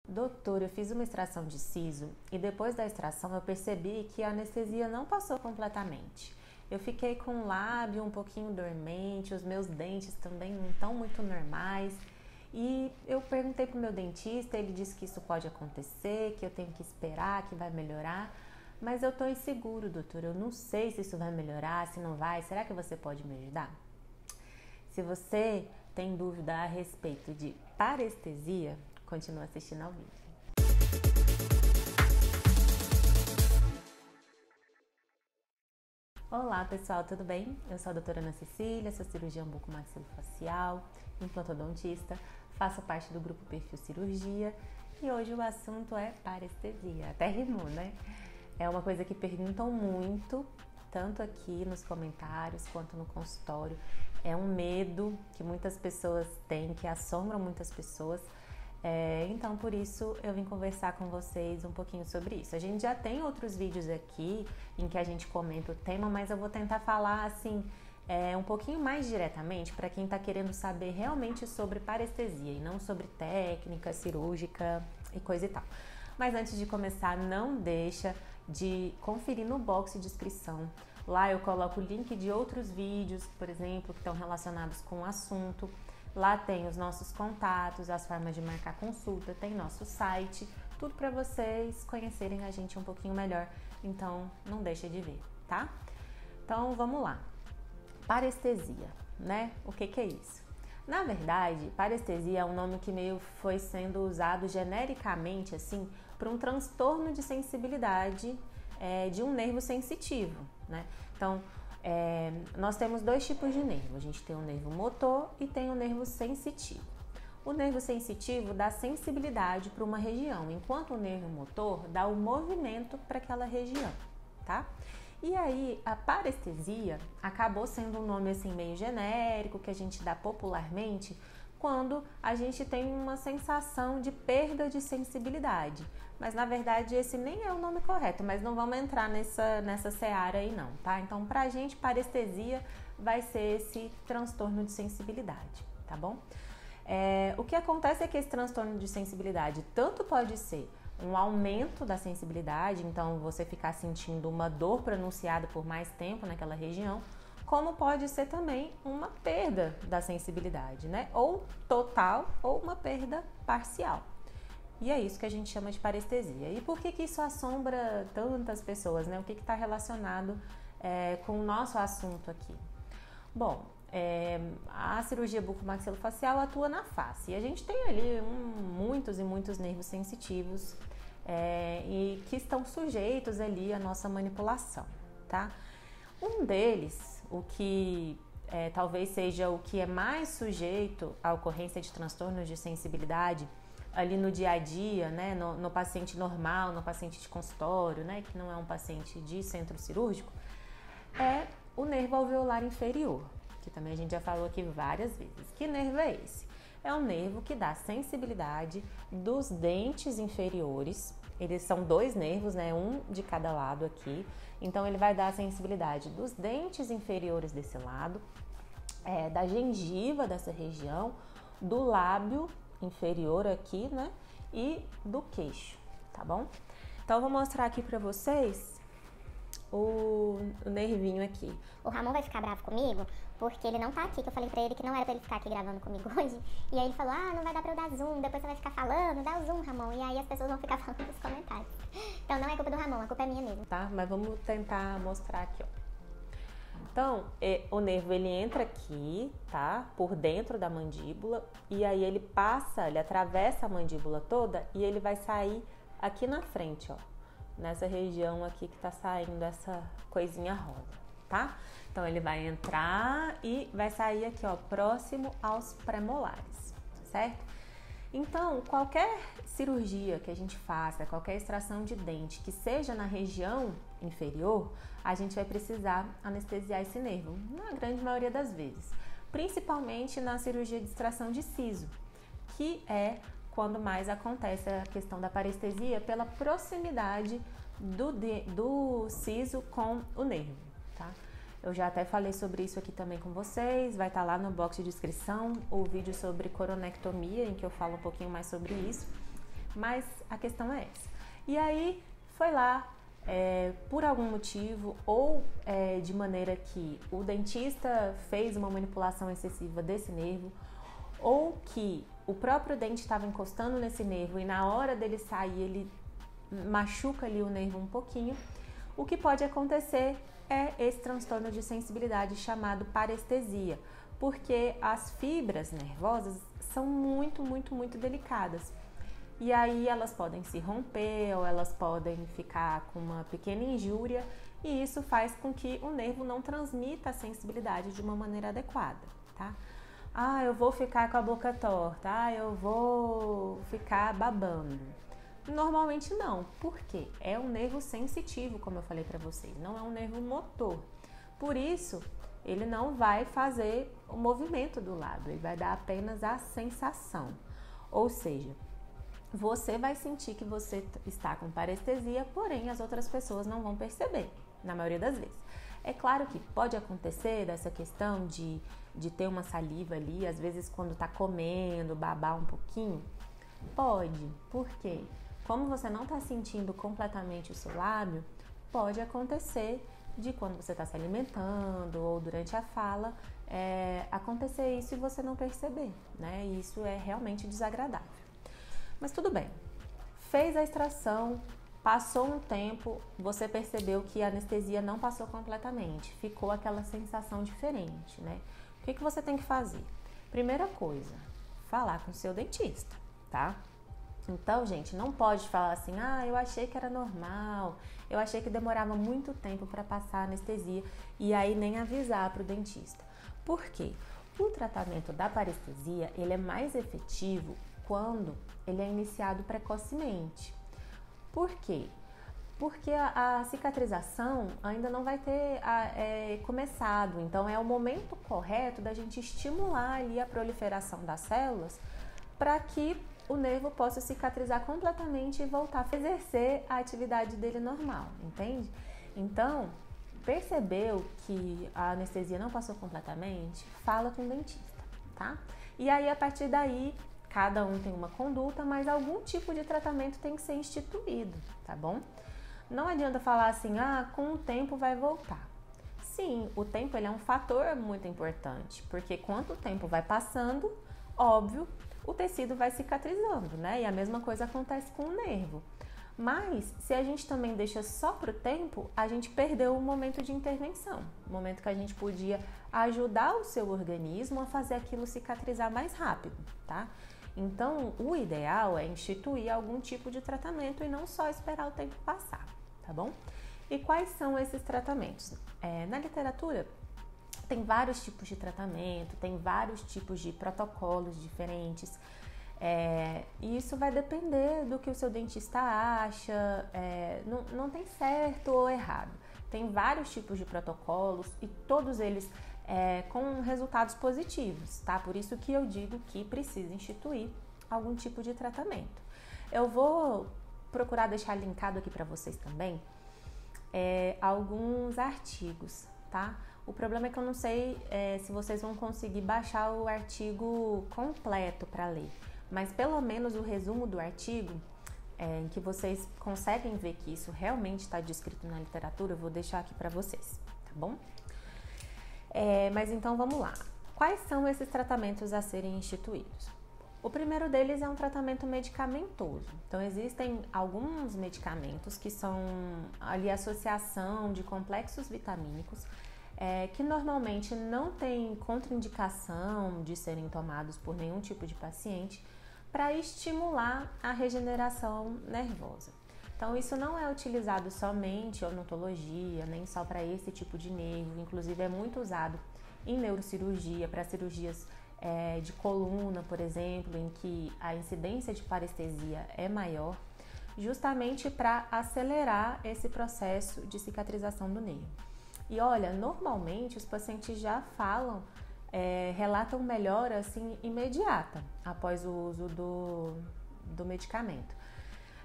Doutor, eu fiz uma extração de siso e depois da extração eu percebi que a anestesia não passou completamente. Eu fiquei com o lábio um pouquinho dormente, os meus dentes também não estão muito normais. E eu perguntei pro meu dentista, ele disse que isso pode acontecer, que eu tenho que esperar, que vai melhorar. Mas eu tô inseguro, doutor, eu não sei se isso vai melhorar, se não vai. Será que você pode me ajudar? Se você tem dúvida a respeito de parestesia, continua assistindo ao vídeo. Olá pessoal, tudo bem? Eu sou a doutora Ana Cecília, sou cirurgiã bucomaxilofacial, implantodontista, faço parte do grupo Perfil Cirurgia e hoje o assunto é parestesia. Até rimou, né? É uma coisa que perguntam muito, tanto aqui nos comentários quanto no consultório. É um medo que muitas pessoas têm, que assombram muitas pessoas. Então, por isso, eu vim conversar com vocês um pouquinho sobre isso. A gente já tem outros vídeos aqui em que a gente comenta o tema, mas eu vou tentar falar assim um pouquinho mais diretamente para quem está querendo saber realmente sobre parestesia e não sobre técnica cirúrgica e coisa e tal. Mas antes de começar, não deixa de conferir no box de descrição. Lá eu coloco o link de outros vídeos, por exemplo, que estão relacionados com o assunto. Lá tem os nossos contatos, as formas de marcar consulta, tem nosso site, tudo para vocês conhecerem a gente um pouquinho melhor. Então, não deixa de ver, tá? Então, vamos lá. Parestesia, né? O que é isso? Na verdade, parestesia é um nome que meio foi sendo usado genericamente, assim, para um transtorno de sensibilidade de um nervo sensitivo, né? Então, nós temos dois tipos de nervo. A gente tem o nervo motor e tem o nervo sensitivo. O nervo sensitivo dá sensibilidade para uma região, enquanto o nervo motor dá o movimento para aquela região, tá? E aí, a parestesia acabou sendo um nome assim meio genérico que a gente dá popularmente quando a gente tem uma sensação de perda de sensibilidade. Mas na verdade esse nem é o nome correto, mas não vamos entrar nessa seara aí não, tá? Então pra gente parestesia vai ser esse transtorno de sensibilidade, tá bom? O que acontece é que esse transtorno de sensibilidade tanto pode ser um aumento da sensibilidade, então você ficar sentindo uma dor pronunciada por mais tempo naquela região, como pode ser também uma perda da sensibilidade, né? Ou total ou uma perda parcial. E é isso que a gente chama de parestesia. E por que isso assombra tantas pessoas, né? O que está relacionado com o nosso assunto aqui? Bom, a cirurgia bucomaxilofacial atua na face. E a gente tem ali muitos e muitos nervos sensitivos e que estão sujeitos ali à nossa manipulação, tá? Um deles, o que talvez seja o que é mais sujeito à ocorrência de transtornos de sensibilidade ali no dia a dia, né, no paciente normal, no paciente de consultório, né, que não é um paciente de centro cirúrgico, é o nervo alveolar inferior, que também a gente já falou aqui várias vezes. Que nervo é esse? É um nervo que dá sensibilidade dos dentes inferiores. Eles são dois nervos, né, um de cada lado aqui. Então ele vai dar a sensibilidade dos dentes inferiores desse lado, da gengiva dessa região, do lábio inferior aqui, né, e do queixo, tá bom? Então eu vou mostrar aqui pra vocês o nervinho aqui. O Ramon vai ficar bravo comigo porque ele não tá aqui, que eu falei pra ele que não era pra ele ficar aqui gravando comigo hoje. E aí ele falou, não vai dar pra eu dar zoom, depois você vai ficar falando, dá o zoom, Ramon. E aí as pessoas vão ficar falando nos comentários. Então não é culpa do Ramon, a culpa é minha mesmo. Tá, mas vamos tentar mostrar aqui, ó. Então, o nervo ele entra aqui, tá? Por dentro da mandíbula e aí ele atravessa a mandíbula toda e ele vai sair aqui na frente, ó. Nessa região aqui que tá saindo essa coisinha rosa, tá? Então ele vai entrar e vai sair aqui, ó, próximo aos premolares, certo? Então, qualquer cirurgia que a gente faça, qualquer extração de dente que seja na região inferior, a gente vai precisar anestesiar esse nervo, na grande maioria das vezes. Principalmente na cirurgia de extração de siso, que é quando mais acontece a questão da parestesia pela proximidade do siso com o nervo, tá? Eu já até falei sobre isso aqui também com vocês, vai estar lá no box de descrição o vídeo sobre coronectomia, em que eu falo um pouquinho mais sobre isso. Mas a questão é essa. E aí foi lá, por algum motivo, ou de maneira que o dentista fez uma manipulação excessiva desse nervo, ou que o próprio dente estava encostando nesse nervo e na hora dele sair ele machuca ali o nervo um pouquinho, o que pode acontecer é esse transtorno de sensibilidade chamado parestesia, porque as fibras nervosas são muito, muito, muito delicadas. E aí elas podem se romper ou elas podem ficar com uma pequena injúria e isso faz com que o nervo não transmita a sensibilidade de uma maneira adequada, tá? Ah, eu vou ficar com a boca torta, eu vou ficar babando. Normalmente não, porque é um nervo sensitivo, como eu falei para vocês, não é um nervo motor. Por isso, ele não vai fazer o movimento do lábio, ele vai dar apenas a sensação. Ou seja, você vai sentir que você está com parestesia, porém as outras pessoas não vão perceber, na maioria das vezes. É claro que pode acontecer dessa questão de ter uma saliva ali, às vezes quando está comendo, babar um pouquinho. Pode, por quê? Como você não está sentindo completamente o seu lábio, pode acontecer de quando você está se alimentando ou durante a fala, acontecer isso e você não perceber, né? E isso é realmente desagradável. Mas tudo bem, fez a extração, passou um tempo, você percebeu que a anestesia não passou completamente, ficou aquela sensação diferente, né? O que você tem que fazer? Primeira coisa, falar com o seu dentista, tá? Então, gente, não pode falar assim, eu achei que era normal, eu achei que demorava muito tempo para passar a anestesia e aí nem avisar para o dentista. Por quê? O tratamento da parestesia, ele é mais efetivo quando ele é iniciado precocemente. Por quê? Porque a cicatrização ainda não vai ter começado, então é o momento correto da gente estimular ali a proliferação das células para que o nervo possa cicatrizar completamente e voltar a exercer a atividade dele normal, entende? Então, percebeu que a anestesia não passou completamente, fala com o dentista, tá? E aí, a partir daí, cada um tem uma conduta, mas algum tipo de tratamento tem que ser instituído, tá bom? Não adianta falar assim, com o tempo vai voltar. Sim, o tempo ele é um fator muito importante, porque quanto o tempo vai passando, óbvio, o tecido vai cicatrizando, né? E a mesma coisa acontece com o nervo. Mas, se a gente também deixa só pro tempo, a gente perdeu o momento de intervenção. O momento que a gente podia ajudar o seu organismo a fazer aquilo cicatrizar mais rápido, tá? Então, o ideal é instituir algum tipo de tratamento e não só esperar o tempo passar, tá bom? E quais são esses tratamentos? Na literatura, tem vários tipos de tratamento, tem vários tipos de protocolos diferentes. E isso vai depender do que o seu dentista acha, não tem certo ou errado. Tem vários tipos de protocolos e todos eles com resultados positivos, tá? Por isso que eu digo que precisa instituir algum tipo de tratamento. Eu vou procurar deixar linkado aqui para vocês também alguns artigos, tá? O problema é que eu não sei se vocês vão conseguir baixar o artigo completo para ler, mas pelo menos o resumo do artigo, em que vocês conseguem ver que isso realmente está descrito na literatura, eu vou deixar aqui para vocês, tá bom? Mas então vamos lá. Quais são esses tratamentos a serem instituídos? O primeiro deles é um tratamento medicamentoso. Então, existem alguns medicamentos que são ali associação de complexos vitamínicos que normalmente não tem contraindicação de serem tomados por nenhum tipo de paciente para estimular a regeneração nervosa. Então, isso não é utilizado somente em odontologia, nem só para esse tipo de nervo, inclusive é muito usado em neurocirurgia, para cirurgias de coluna, por exemplo, em que a incidência de parestesia é maior, justamente para acelerar esse processo de cicatrização do nervo. E olha, normalmente os pacientes já relatam melhora assim imediata após o uso do medicamento.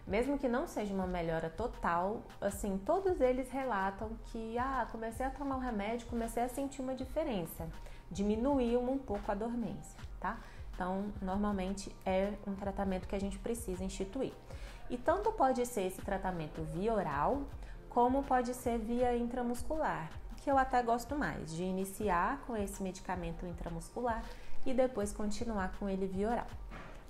Mesmo que não seja uma melhora total, assim, todos eles relatam que comecei a tomar o remédio, comecei a sentir uma diferença, diminuiu um pouco a dormência, tá? Então, normalmente é um tratamento que a gente precisa instituir. E tanto pode ser esse tratamento via oral, como pode ser via intramuscular, que eu até gosto mais, de iniciar com esse medicamento intramuscular e depois continuar com ele via oral.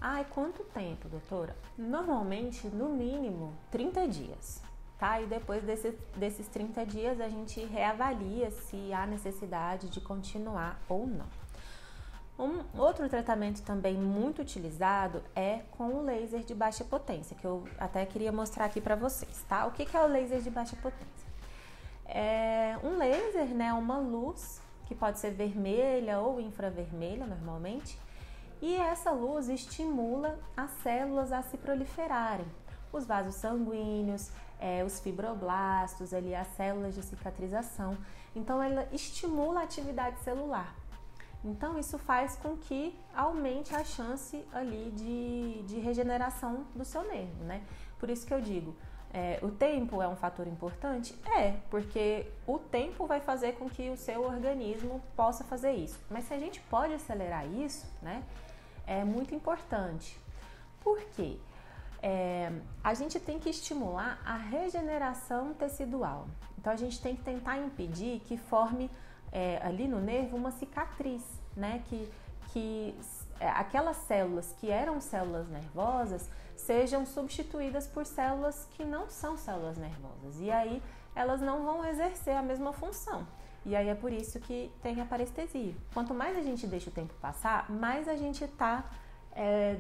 Ai, quanto tempo, doutora? Normalmente, no mínimo, 30 dias, tá? E depois desses 30 dias, a gente reavalia se há necessidade de continuar ou não. Um outro tratamento também muito utilizado é com o laser de baixa potência, que eu até queria mostrar aqui para vocês, tá? O que é o laser de baixa potência? É um laser, né? Uma luz que pode ser vermelha ou infravermelha normalmente, e essa luz estimula as células a se proliferarem, os vasos sanguíneos, os fibroblastos, ali, as células de cicatrização. Então, ela estimula a atividade celular. Então, isso faz com que aumente a chance ali de regeneração do seu nervo, né? Por isso que eu digo, o tempo é um fator importante? Porque o tempo vai fazer com que o seu organismo possa fazer isso. Mas se a gente pode acelerar isso, né? É muito importante. Por quê? A gente tem que estimular a regeneração tecidual. Então, a gente tem que tentar impedir que forme ali no nervo uma cicatriz, né? Que aquelas células que eram células nervosas sejam substituídas por células que não são células nervosas. E aí elas não vão exercer a mesma função. E aí é por isso que tem a parestesia. Quanto mais a gente deixa o tempo passar, mais a gente está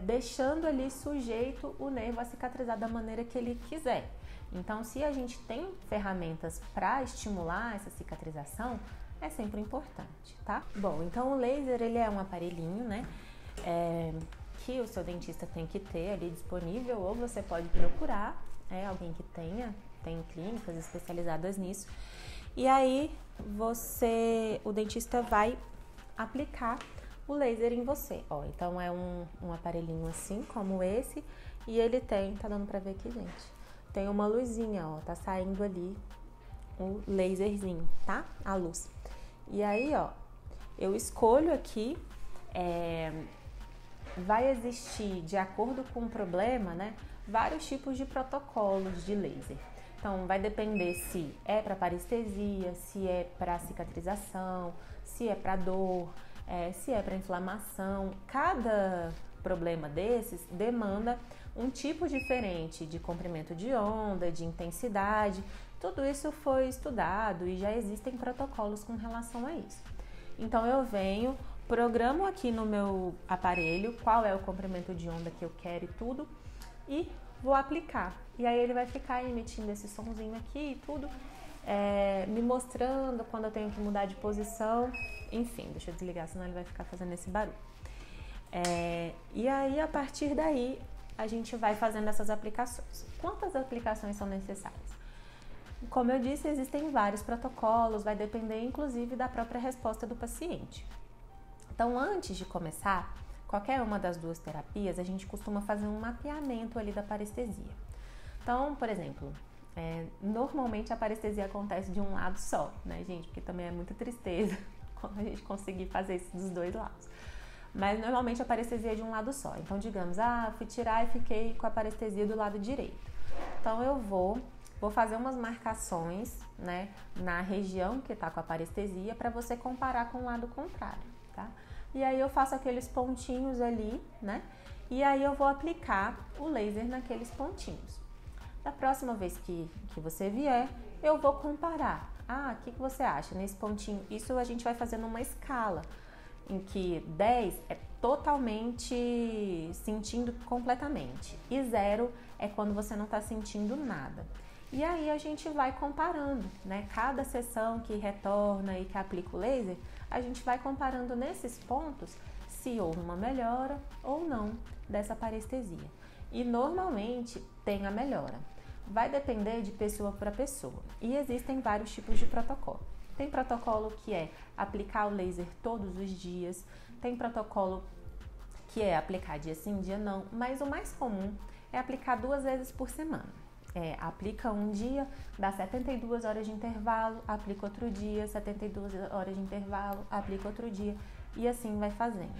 deixando ali sujeito o nervo a cicatrizar da maneira que ele quiser. Então, se a gente tem ferramentas para estimular essa cicatrização, é sempre importante, tá? Bom, então o laser, ele é um aparelhinho, né? Que o seu dentista tem que ter ali disponível, ou você pode procurar alguém que tem clínicas especializadas nisso. E aí, o dentista vai aplicar o laser em você. Ó, então é um aparelhinho assim, como esse, e ele tá dando pra ver aqui, gente, tem uma luzinha, ó, tá saindo ali o laserzinho, tá? A luz. E aí, ó, eu escolho aqui, vai existir, de acordo com o problema, né, vários tipos de protocolos de laser. Então, vai depender se é para parestesia, se é para cicatrização, se é para dor, se é para inflamação. Cada problema desses demanda um tipo diferente de comprimento de onda, de intensidade. Tudo isso foi estudado e já existem protocolos com relação a isso. Então, eu venho, programo aqui no meu aparelho qual é o comprimento de onda que eu quero e tudo, e vou aplicar. E aí ele vai ficar emitindo esse sonzinho aqui e tudo, me mostrando quando eu tenho que mudar de posição. Enfim, deixa eu desligar, senão ele vai ficar fazendo esse barulho. E aí, a partir daí, a gente vai fazendo essas aplicações. Quantas aplicações são necessárias? Como eu disse, existem vários protocolos, vai depender inclusive da própria resposta do paciente. Então, antes de começar qualquer uma das duas terapias, a gente costuma fazer um mapeamento ali da parestesia. Então, por exemplo, normalmente a parestesia acontece de um lado só, né, gente? Porque também é muita tristeza quando a gente conseguir fazer isso dos dois lados. Mas normalmente a parestesia é de um lado só. Então, digamos, fui tirar e fiquei com a parestesia do lado direito. Então, eu vou fazer umas marcações, né, na região que tá com a parestesia para você comparar com o lado contrário, tá? E aí eu faço aqueles pontinhos ali, né? E aí eu vou aplicar o laser naqueles pontinhos. Da próxima vez que você vier, eu vou comparar. O que você acha nesse pontinho? Isso a gente vai fazer numa escala, em que 10 é totalmente sentindo completamente, e 0 é quando você não tá sentindo nada. E aí a gente vai comparando, né? Cada sessão que retorna e que aplica o laser, a gente vai comparando nesses pontos se houve uma melhora ou não dessa parestesia. E normalmente tem a melhora. Vai depender de pessoa para pessoa. E existem vários tipos de protocolo. Tem protocolo que é aplicar o laser todos os dias. Tem protocolo que é aplicar dia sim, dia não. Mas o mais comum é aplicar 2 vezes por semana. Aplica um dia, dá 72 horas de intervalo, aplica outro dia, 72 horas de intervalo, aplica outro dia, e assim vai fazendo.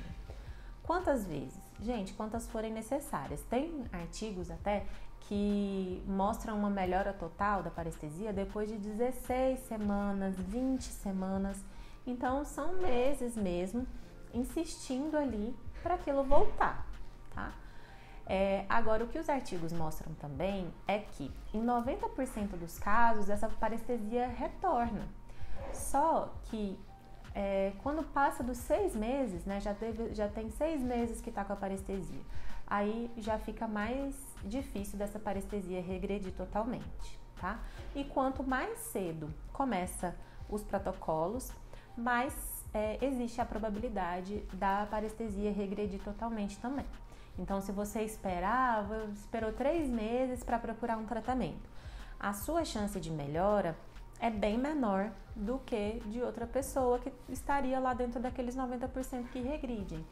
Quantas vezes? Gente, quantas forem necessárias. Tem artigos até que mostram uma melhora total da parestesia depois de 16 semanas, 20 semanas. Então, são meses mesmo insistindo ali para aquilo voltar, tá? Agora, o que os artigos mostram também é que em 90% dos casos essa parestesia retorna. Só que quando passa dos 6 meses, né, já tem 6 meses que está com a parestesia, aí já fica mais difícil dessa parestesia regredir totalmente, tá? E quanto mais cedo começa os protocolos, mais existe a probabilidade da parestesia regredir totalmente também. Então, se você esperou 3 meses para procurar um tratamento, a sua chance de melhora é bem menor do que de outra pessoa que estaria lá dentro daqueles 90% que regridem.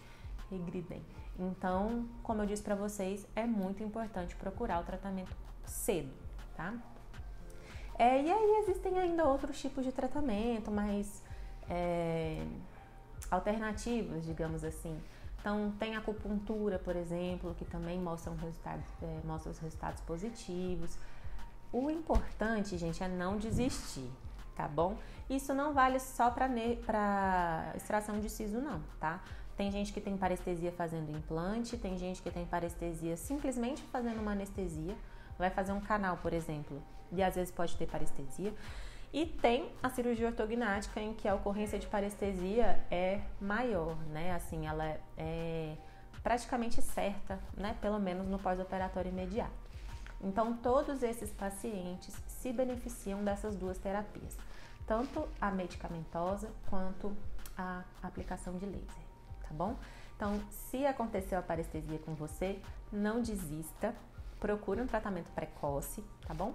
Então, como eu disse para vocês, é muito importante procurar o tratamento cedo, tá? E aí existem ainda outros tipos de tratamento, mas alternativos, digamos assim. Então, tem a acupuntura, por exemplo, que também mostra os resultados positivos. O importante, gente, é não desistir, tá bom? Isso não vale só para extração de siso, não, tá? Tem gente que tem parestesia fazendo implante, tem gente que tem parestesia simplesmente fazendo uma anestesia. Vai fazer um canal, por exemplo, e às vezes pode ter parestesia. E tem a cirurgia ortognática, em que a ocorrência de parestesia é maior, né? Assim, ela é praticamente certa, né? Pelo menos no pós-operatório imediato. Então, todos esses pacientes se beneficiam dessas duas terapias, tanto a medicamentosa quanto a aplicação de laser, tá bom? Então, se aconteceu a parestesia com você, não desista, procure um tratamento precoce, tá bom?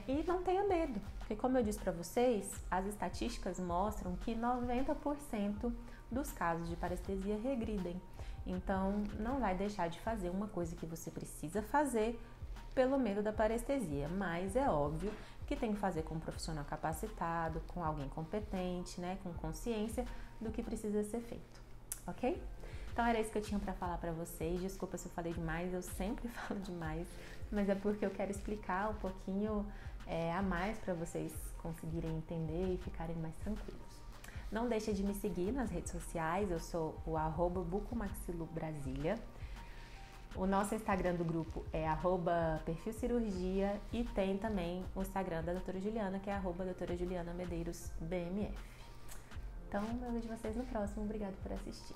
E não tenha medo, porque como eu disse para vocês, as estatísticas mostram que 90% dos casos de parestesia regridem. Então, não vai deixar de fazer uma coisa que você precisa fazer pelo medo da parestesia, mas é óbvio que tem que fazer com um profissional capacitado, com alguém competente, né, com consciência do que precisa ser feito, ok? Então era isso que eu tinha para falar para vocês. Desculpa se eu falei demais, eu sempre falo demais, mas é porque eu quero explicar um pouquinho a mais para vocês conseguirem entender e ficarem mais tranquilos. Não deixe de me seguir nas redes sociais, eu sou o @bucomaxilobrasilia. O nosso Instagram do grupo é @perfilcirurgia e tem também o Instagram da doutora Juliana, que é @doutora Juliana Medeiros BMF. Então, eu vejo vocês no próximo. Obrigada por assistir.